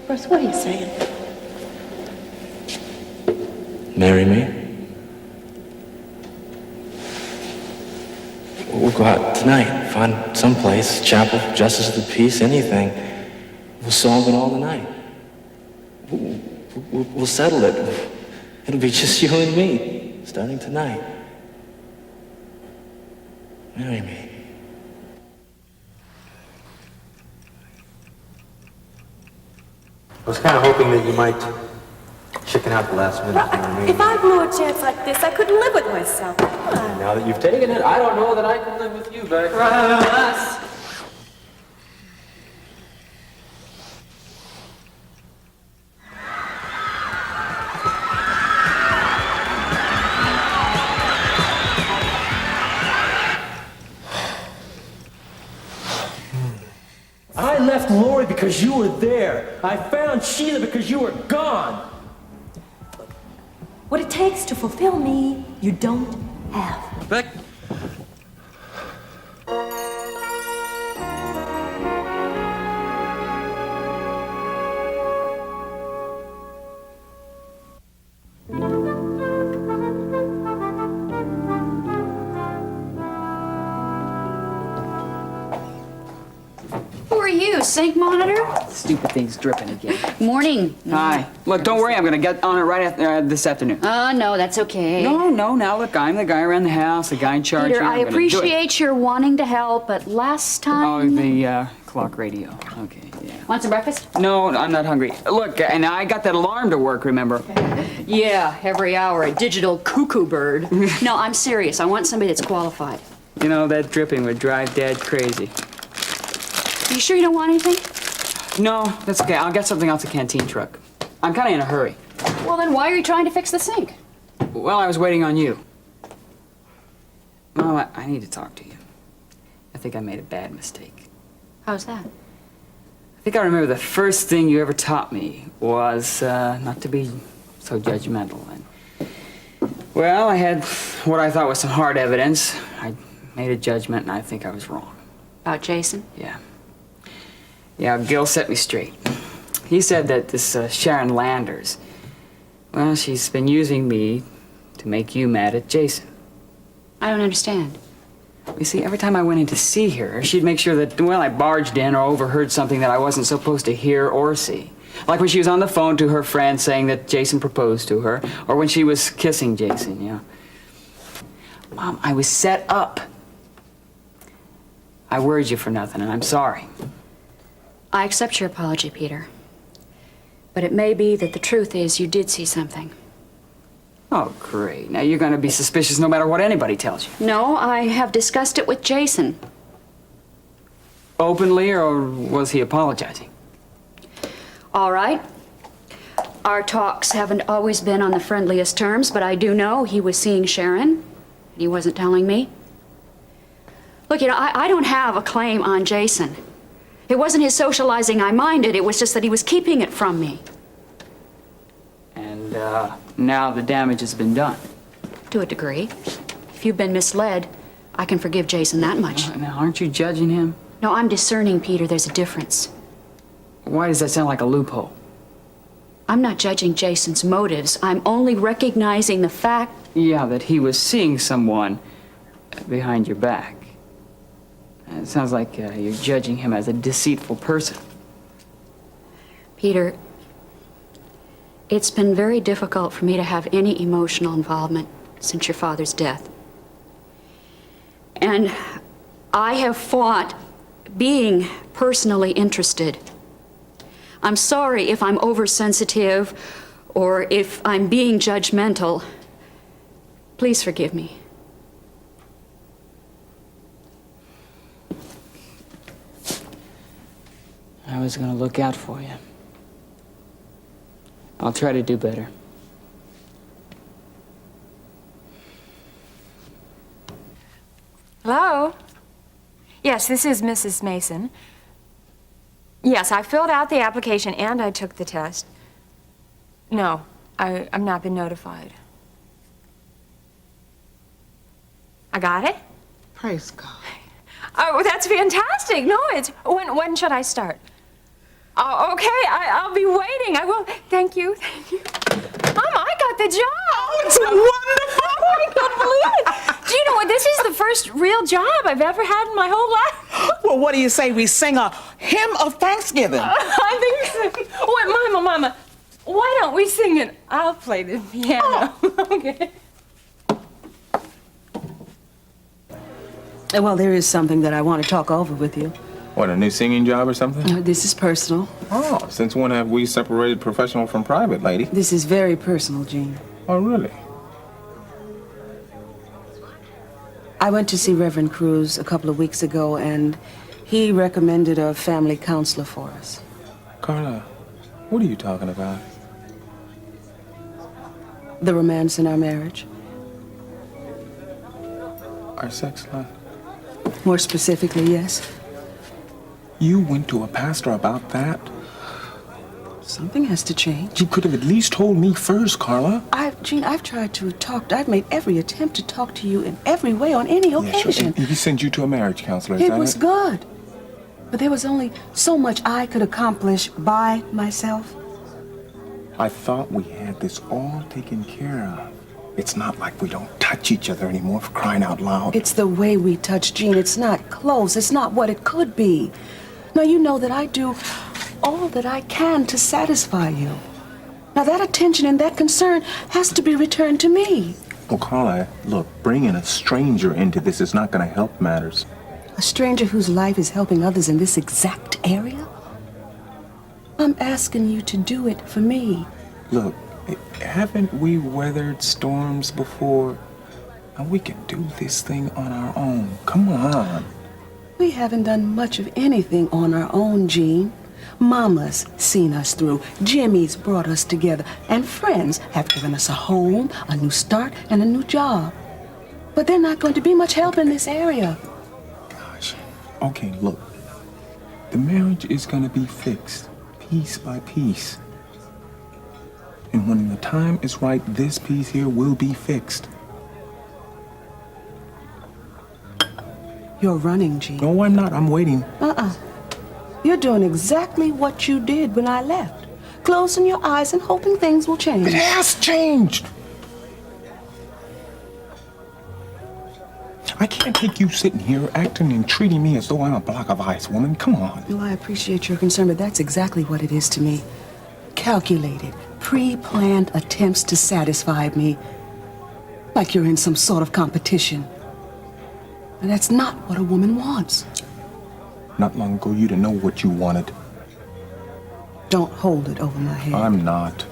Russ, what are you saying? Marry me? We'll go out tonight, find someplace, chapel, justice of the peace, anything. We'll solve it all tonight. We'll settle it. It'll be just you and me, starting tonight. Marry me. I was kind of hoping that you might chicken out the last minute. You know what I mean? If I blew a chance like this, I couldn't live with myself. Come on. Now that you've taken it, I don't know that I can live with you, Beck. Russ! I left Lori because you were there. I found Sheila because you were gone. What it takes to fulfill me, you don't have. Beck! Who are you, sink monitor? Stupid thing's dripping again. Morning. Hi. Look, don't worry. I'm going to get on it right after, this afternoon. No, that's okay. No. Now, look, I'm the guy around the house, the guy in charge Peter, here. I I'm gonna do it. appreciate your wanting to help, but last Oh, time... the clock radio. Okay, yeah. Want some breakfast? No, I'm not hungry. Look, and I got that alarm to work, remember? Yeah, every hour, a digital cuckoo bird. No, I'm serious. I want somebody that's qualified. You know, that dripping would drive Dad crazy. You sure you don't want anything? No, that's okay. I'll get something else at the canteen truck. I'm kind of in a hurry. Well, then why are you trying to fix the sink? Well, I was waiting on you. Well, I need to talk to you. I think I made a bad mistake. How's that? I think I remember the first thing you ever taught me was not to be so judgmental. And, well, I had what I thought was some hard evidence. I made a judgment, and I think I was wrong. About Jason? Yeah. Yeah, Gil set me straight. He said that this Sharon Landers, well, she's been using me to make you mad at Jason. I don't understand. You see, every time I went in to see her, she'd make sure that, well, I barged in or overheard something that I wasn't supposed to hear or see. Like when she was on the phone to her friend saying that Jason proposed to her, or when she was kissing Jason, you know. Mom, I was set up. I worried you for nothing, and I'm sorry. I accept your apology, Peter. But it may be that the truth is you did see something. Oh, great. Now you're going to be suspicious no matter what anybody tells you. No, I have discussed it with Jason. Openly, or was he apologizing? All right. Our talks haven't always been on the friendliest terms, but I do know he was seeing Sharon, and he wasn't telling me. Look, you know, I don't have a claim on Jason. It wasn't his socializing I minded, it was just that he was keeping it from me. And now the damage has been done. To a degree. If you've been misled, I can forgive Jason that much. Now, aren't you judging him? No, I'm discerning, Peter. There's a difference. Why does that sound like a loophole? I'm not judging Jason's motives. I'm only recognizing the fact... Yeah, that he was seeing someone behind your back. It sounds like you're judging him as a deceitful person. Peter, it's been very difficult for me to have any emotional involvement since your father's death. And I have fought being personally interested. I'm sorry if I'm oversensitive or if I'm being judgmental. Please forgive me. I was going to look out for you. I'll try to do better. Hello? Yes, this is Mrs. Mason. Yes, I filled out the application and I took the test. No, I've not been notified. I got it? Praise God. Oh, that's fantastic. No, it's... When should I start? Oh, okay, I'll be waiting. I will. Thank you. Thank you. Mama, I got the job. Oh, it's wonderful. I couldn't believe it. Do you know what? This is the first real job I've ever had in my whole life. Well, what do you say we sing a hymn of Thanksgiving? I think so. Wait, Mama, why don't we sing it? I'll play the piano. Okay. Well, there is something that I want to talk over with you. What, a new singing job or something? This is personal. Oh, since when have we separated professional from private, lady? This is very personal, Gene. Oh, really? I went to see Reverend Cruz a couple of weeks ago, and he recommended a family counselor for us. Carla, what are you talking about? The romance in our marriage. Our sex life? More specifically, yes. You went to a pastor about that? Something has to change. You could have at least told me first, Carla. Gene, I've tried to talk. I've made every attempt to talk to you in every way on any occasion. And he sent you to a marriage counselor, is It that was good. But there was only so much I could accomplish by myself. I thought we had this all taken care of. It's not like we don't touch each other anymore, for crying out loud. It's the way we touch, Gene. It's not close. It's not what it could be. Now, you know that I do all that I can to satisfy you. Now, that attention and that concern has to be returned to me. Well, Carla, look, bringing a stranger into this is not going to help matters. A stranger whose life is helping others in this exact area? I'm asking you to do it for me. Look, haven't we weathered storms before? And we can do this thing on our own. Come on. We haven't done much of anything on our own, Gene. Mama's seen us through. Jimmy's brought us together. And friends have given us a home, a new start, and a new job. But they're not going to be much help in this area. Gosh. Okay, look. The marriage is going to be fixed, piece by piece. And when the time is right, this piece here will be fixed. You're running, Gene. No, I'm not. I'm waiting. You're doing exactly what you did when I left. Closing your eyes and hoping things will change. It has changed. I can't take you sitting here acting and treating me as though I'm a block of ice, woman. Come on. Well, I appreciate your concern, but that's exactly what it is to me. Calculated, pre-planned attempts to satisfy me. Like you're in some sort of competition. And that's not what a woman wants. Not long ago, you didn't know what you wanted. Don't hold it over my head. I'm not.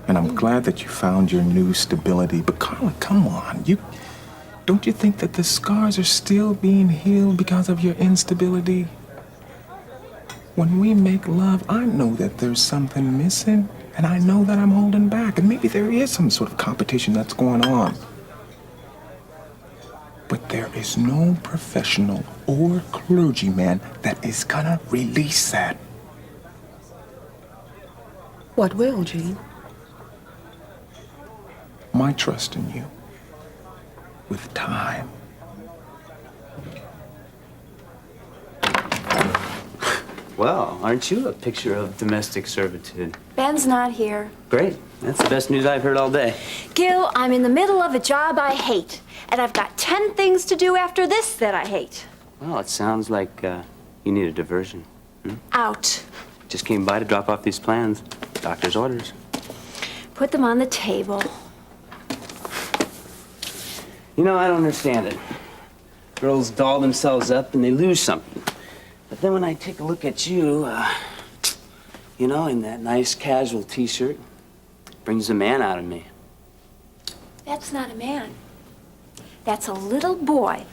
And I'm glad that you found your new stability. But Carla, come on. Don't you think that the scars are still being healed because of your instability? When we make love, I know that there's something missing. And I know that I'm holding back. And maybe there is some sort of competition that's going on. But there is no professional or clergyman that is gonna release that. What will, Gene? My trust in you. With time. Well, aren't you a picture of domestic servitude? Ben's not here. Great. That's the best news I've heard all day. Gil, I'm in the middle of a job I hate, and I've got 10 things to do after this that I hate. Well, it sounds like you need a diversion. Out. Just came by to drop off these plans. Doctor's orders. Put them on the table. You know, I don't understand it. Girls doll themselves up and they lose something. But then when I take a look at you, you know, in that nice casual t-shirt, brings a man out of me. That's not a man. That's a little boy.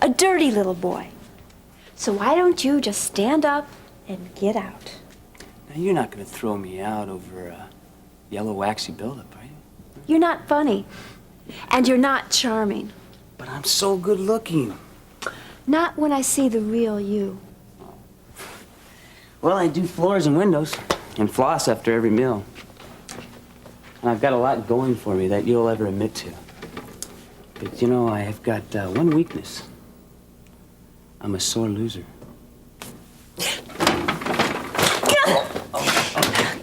A dirty little boy. So why don't you just stand up and get out? Now, you're not going to throw me out over a yellow waxy buildup, are you? You're not funny. And you're not charming. But I'm so good looking. Not when I see the real you. Well, I do floors and windows and floss after every meal. And I've got a lot going for me that you'll ever admit to. But, you know, I've got one weakness. I'm a sore loser.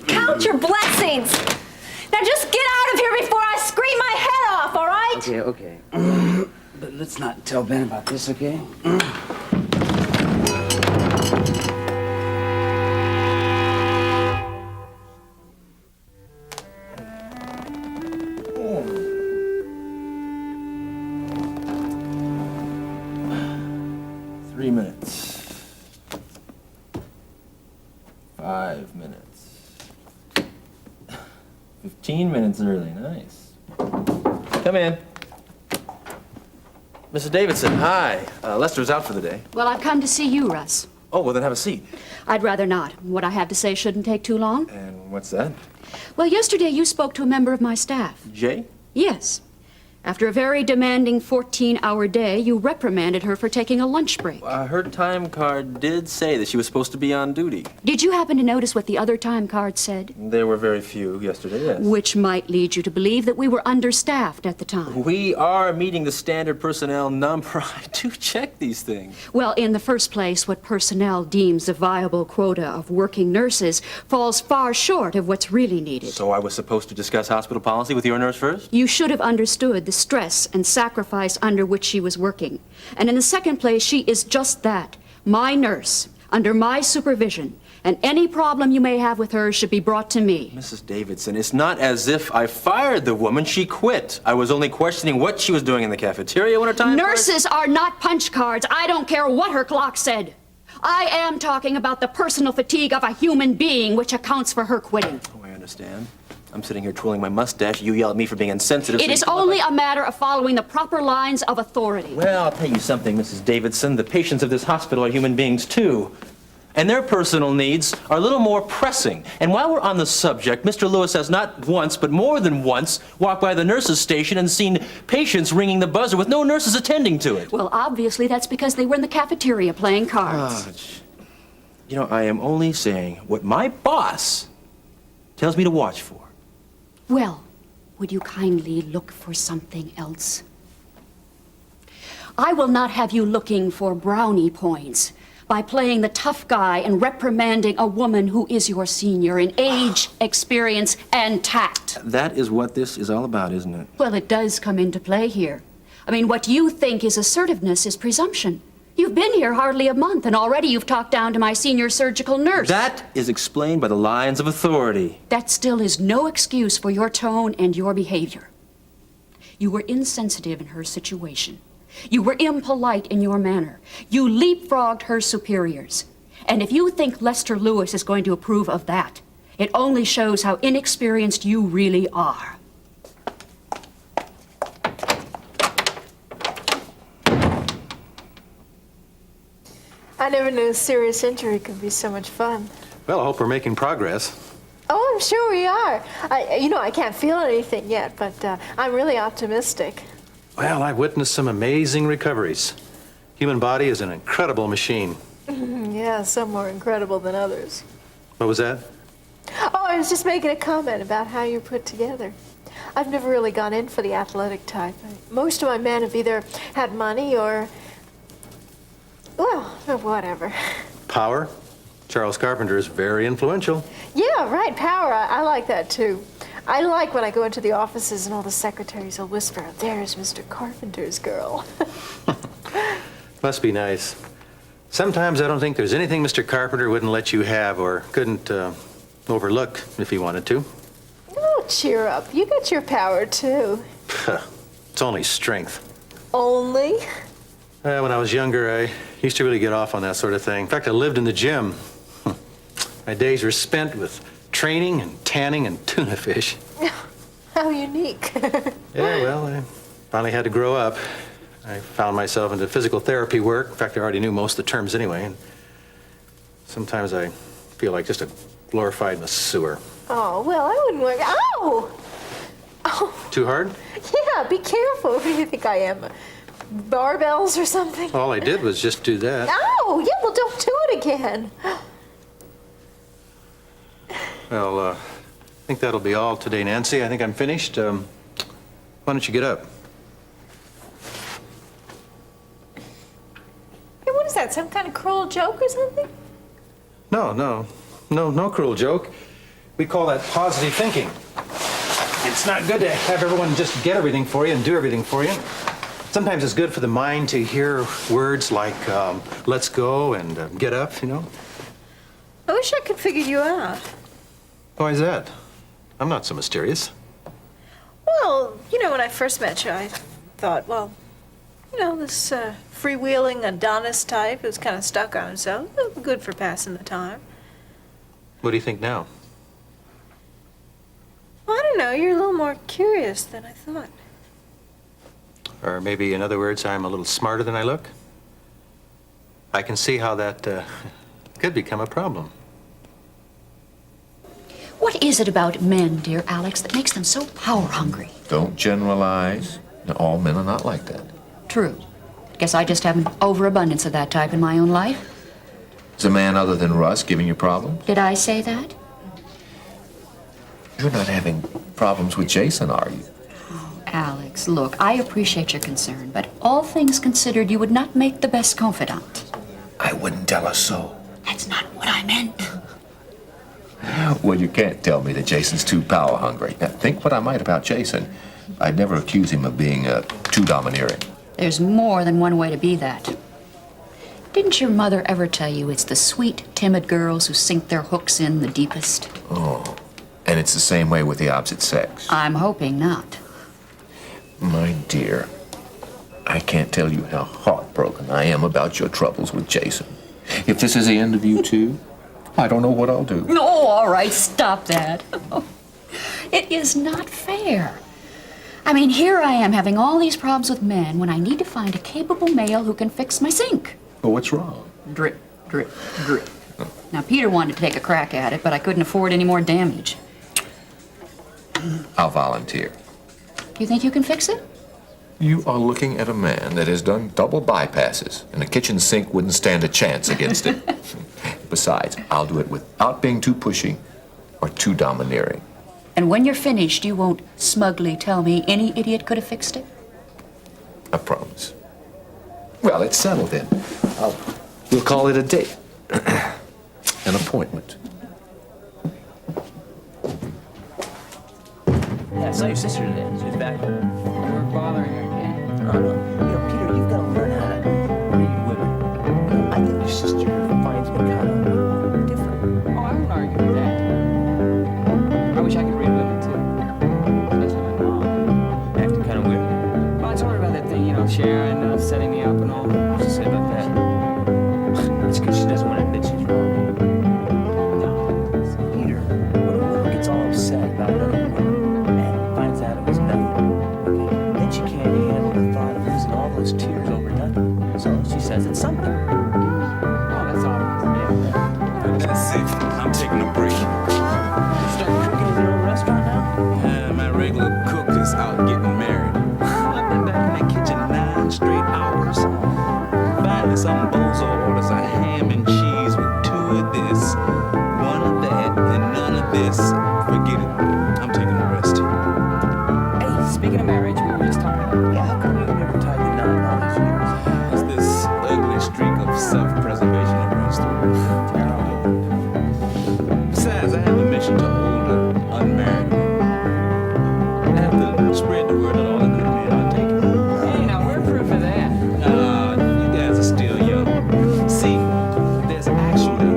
Count your blessings. Now just get out of here before I scream my head off, all right? Okay, okay. But let's not tell Ben about this, okay? Three minutes. 5 minutes. 15 minutes early. Nice. Come in. Mrs. Davidson, hi. Lester's out for the day. Well, I've come to see you, Russ. Oh, well, then have a seat. I'd rather not. What I have to say shouldn't take too long. And what's that? Well, yesterday you spoke to a member of my staff. Jay? Yes. After a very demanding 14-hour day, you reprimanded her for taking a lunch break. Her time card did say that she was supposed to be on duty. Did you happen to notice what the other time card said? There were very few yesterday, yes. Which might lead you to believe that we were understaffed at the time. We are meeting the standard personnel number. I do check these things. Well, in the first place, what personnel deems a viable quota of working nurses falls far short of what's really needed. So I was supposed to discuss hospital policy with your nurse first? You should have understood the stress and sacrifice under which she was working. And in the second place, she is just that, my nurse, under my supervision. And any problem you may have with her should be brought to me. Mrs. Davidson, it's not as if I fired the woman. She quit. I was only questioning what she was doing in the cafeteria when her time... Nurses are not punch cards. I don't care what her clock said. I am talking about the personal fatigue of a human being, which accounts for her quitting. Oh, I understand. I'm sitting here twirling my mustache. You yell at me for being insensitive. It is only a matter of following the proper lines of authority. Well, I'll tell you something, Mrs. Davidson. The patients of this hospital are human beings, too. And their personal needs are a little more pressing. And while we're on the subject, Mr. Lewis has not once, but more than once, walked by the nurses' station and seen patients ringing the buzzer with no nurses attending to it. Well, obviously, that's because they were in the cafeteria playing cards. You know, I am only saying what my boss tells me to watch for. Well, would you kindly look for something else? I will not have you looking for brownie points by playing the tough guy and reprimanding a woman who is your senior in age, experience, and tact. That is what this is all about, isn't it? Well, it does come into play here. I mean, what you think is assertiveness is presumption. You've been here hardly a month, and already you've talked down to my senior surgical nurse. That is explained by the lines of authority. That still is no excuse for your tone and your behavior. You were insensitive in her situation. You were impolite in your manner. You leapfrogged her superiors. And if you think Lester Lewis is going to approve of that, it only shows how inexperienced you really are. I never knew a serious injury could be so much fun. Well, I hope we're making progress. Oh, I'm sure we are. I can't feel anything yet, but I'm really optimistic. Well, I've witnessed some amazing recoveries. Human body is an incredible machine. Yeah, some more incredible than others. What was that? Oh, I was just making a comment about how you're put together. I've never really gone in for the athletic type. Most of my men have either had money or, well, whatever. Power? Charles Carpenter is very influential. Yeah, right, power. I like that, too. I like when I go into the offices and all the secretaries will whisper, "There's Mr. Carpenter's girl." Must be nice. Sometimes I don't think there's anything Mr. Carpenter wouldn't let you have or couldn't overlook if he wanted to. Oh, cheer up. You got your power, too. It's only strength. Only? When I was younger, I used to really get off on that sort of thing. In fact, I lived in the gym. My days were spent with training and tanning and tuna fish. How unique. Yeah, well, I finally had to grow up. I found myself into physical therapy work. In fact, I already knew most of the terms anyway. And sometimes I feel like just a glorified masseur. Oh, well, I wouldn't work. Ow! Oh. Too hard? Yeah, be careful. What do you think I am? Barbells or something? All I did was just do that. Ow! Yeah, well, don't do it again. Well, I think that'll be all today, Nancy. I think I'm finished. Why don't you get up? Hey, what is that? Some kind of cruel joke or something? No, No cruel joke. We call that positive thinking. It's not good to have everyone just get everything for you and do everything for you. Sometimes it's good for the mind to hear words like, let's go and get up, you know? I wish I could figure you out. Why is that? I'm not so mysterious. Well, when I first met you, I thought, well, this freewheeling Adonis type who's kind of stuck on himself, good for passing the time. What do you think now? Well, I don't know, you're a little more curious than I thought. Or maybe, in other words, I'm a little smarter than I look? I can see how that could become a problem. What is it about men, dear Alex, that makes them so power-hungry? Don't generalize. All men are not like that. True. Guess I just have an overabundance of that type in my own life. Is a man other than Russ giving you problems? Did I say that? You're not having problems with Jason, are you? Oh, Alex, look, I appreciate your concern, but all things considered, you would not make the best confidant. I wouldn't tell her so. That's not what I meant. Well, you can't tell me that Jason's too power hungry. Now, think what I might about Jason. I'd never accuse him of being too domineering. There's more than one way to be that. Didn't your mother ever tell you it's the sweet, timid girls who sink their hooks in the deepest? Oh, and it's the same way with the opposite sex. I'm hoping not. My dear, I can't tell you how heartbroken I am about your troubles with Jason. If this is the end of you two, I don't know what I'll do. No, all right, stop that. It is not fair. I mean, here I am having all these problems with men when I need to find a capable male who can fix my sink. But what's wrong? Drip, drip, drip. Now, Peter wanted to take a crack at it, but I couldn't afford any more damage. I'll volunteer. You think you can fix it? You are looking at a man that has done double bypasses, and a kitchen sink wouldn't stand a chance against it. Besides, I'll do it without being too pushy or too domineering. And when you're finished, you won't smugly tell me any idiot could have fixed it? I promise. Well, it's settled then. We'll call it a date. An appointment. Yeah, I saw your sister today. She was back. We're bothering her again. Oh, no. Peter, you've got to learn how to read women. I think your sister finds me kind of different. Oh, I won't argue with that. I wish I could read women, too. Especially my mom. Acting kind of weird. Well, I told her about that thing, Sharon setting me up and all. What's she say about that? It's because she doesn't want to admit she's wrong. No. Peter, when a woman gets all upset about another woman and finds out it was nothing, okay, then she can't handle the thought of losing all those tears over nothing. So she says it's something. Oh, that's obvious. Yeah. That's it. I'm taking a break. You start cooking in your own restaurant now? My regular cook is out getting married. I've been back in the kitchen 9 straight hours. Finally, some bozo orders a ham and cheese with 2 of this, 1 of that, and none of this. Forget it. I'm taking a rest. Hey, speaking of marriage, we were just talking about... Yeah, how come you've never tied the knot in all these years? It's this ugly streak of self-preservation that runs through. Besides, I have a mission to older, unmarried women. I have to spread the word that all the good men are taking. Hey, now we're proof of that. You guys are still young. See, there's actually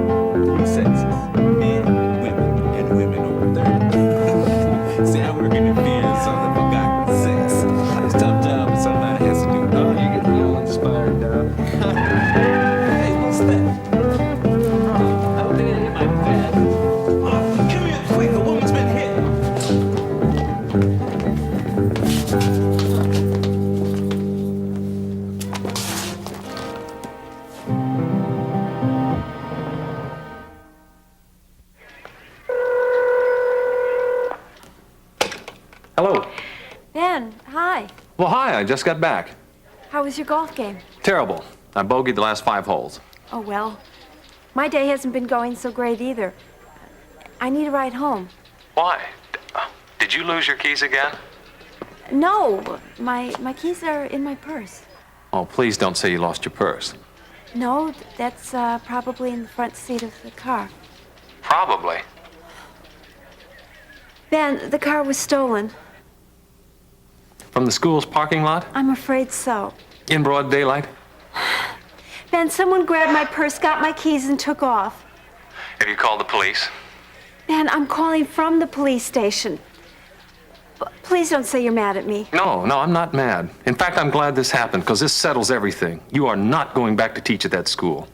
3 sexes: men, women, and women over 30. See, I work in the field of something forgotten sex. It's a tough job, but somebody has to do it. Oh, you get real inspired, dog. Hey, what's that? I don't think I hit my bed. Come here, quick, a woman's been hit. Hello. Ben, hi. Well, hi, I just got back. How was your golf game? Terrible. I bogeyed the last 5 holes. Oh, well, my day hasn't been going so great either. I need a ride home. Why? Did you lose your keys again? No, my keys are in my purse. Oh, please don't say you lost your purse. No, that's probably in the front seat of the car. Probably. Ben, the car was stolen. From the school's parking lot? I'm afraid so. In broad daylight? Ben, someone grabbed my purse, got my keys, and took off. Have you called the police? Ben, I'm calling from the police station. Please don't say you're mad at me. No, I'm not mad. In fact, I'm glad this happened, because this settles everything. You are not going back to teach at that school.